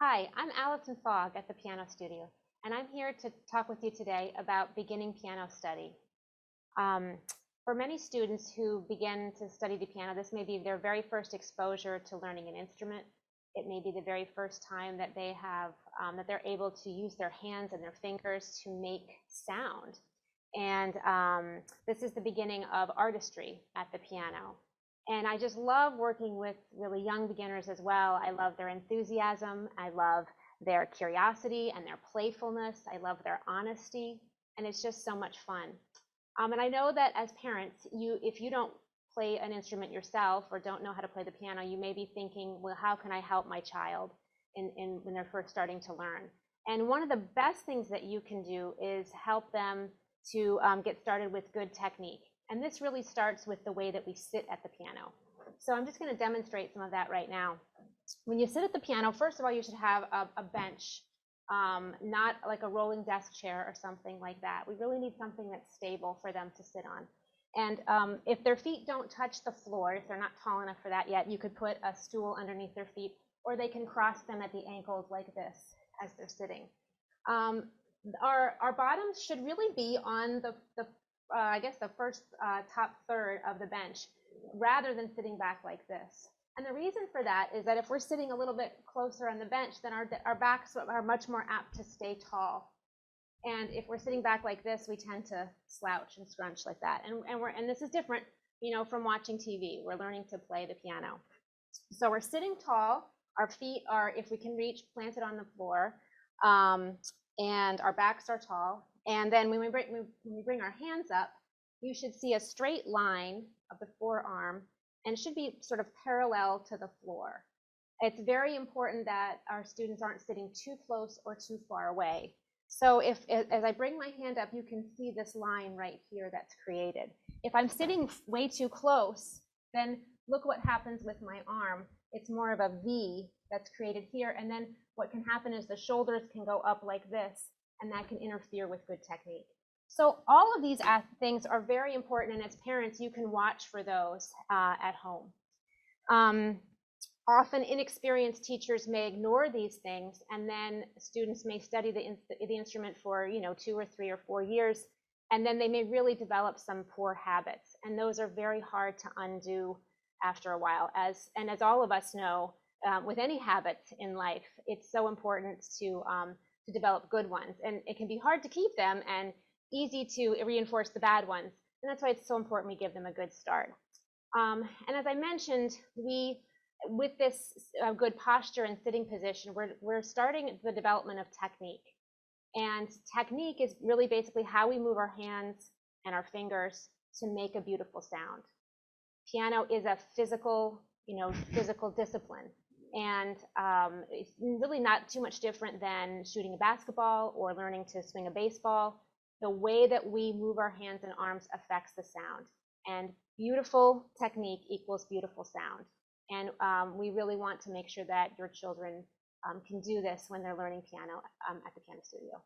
Hi, I'm Allison Fogg at the Piano Studio, and I'm here to talk with you today about beginning piano study. Um, for many students who begin to study the piano, this may be their very first exposure to learning an instrument. It may be the very first time that they have that they're able to use their hands and their fingers to make sound. And this is the beginning of artistry at the piano. And I just love working with really young beginners as well. I love their enthusiasm. I love their curiosity and their playfulness. I love their honesty. And it's just so much fun. And I know that as parents, if you don't play an instrument yourself or don't know how to play the piano, you may be thinking, well, how can I help my child when they're first starting to learn? And one of the best things that you can do is help them to get started with good technique. And this really starts with the way that we sit at the piano. So I'm just going to demonstrate some of that right now. When you sit at the piano, first of all, you should have a bench, not like a rolling desk chair or something like that. We really need something that's stable for them to sit on. And if their feet don't touch the floor, if they're not tall enough for that yet, you could put a stool underneath their feet, or they can cross them at the ankles like this as they're sitting. Our bottoms should really be on I guess the first top third of the bench, rather than sitting back like this. And the reason for that is that if we're sitting a little bit closer on the bench, then our backs are much more apt to stay tall. And if we're sitting back like this, we tend to slouch and scrunch like that. And this is different, from watching TV. We're learning to play the piano. So we're sitting tall. Our feet are, if we can reach, planted on the floor, and our backs are tall. And then when we bring our hands up, you should see a straight line of the forearm, and it should be sort of parallel to the floor. It's very important that our students aren't sitting too close or too far away. So as I bring my hand up, you can see this line right here that's created. If I'm sitting way too close, then look what happens with my arm. It's more of a V that's created here, and then what can happen is the shoulders can go up like this, and that can interfere with good technique. So all of these things are very important, and as parents, you can watch for those at home. Often inexperienced teachers may ignore these things, and then students may study the instrument for 2 or 3 or 4 years, and then they may really develop some poor habits, and those are very hard to undo after a while. As all of us know, with any habits in life, it's so important to develop good ones, and it can be hard to keep them and easy to reinforce the bad ones, and that's why it's so important we give them a good start. And as I mentioned, with this good posture and sitting position, we're starting the development of technique. And technique is really basically how we move our hands and our fingers to make a beautiful sound. Piano is a physical discipline. And it's really not too much different than shooting a basketball or learning to swing a baseball. The way that we move our hands and arms affects the sound. And beautiful technique equals beautiful sound. And we really want to make sure that your children can do this when they're learning piano at the Piano Studio.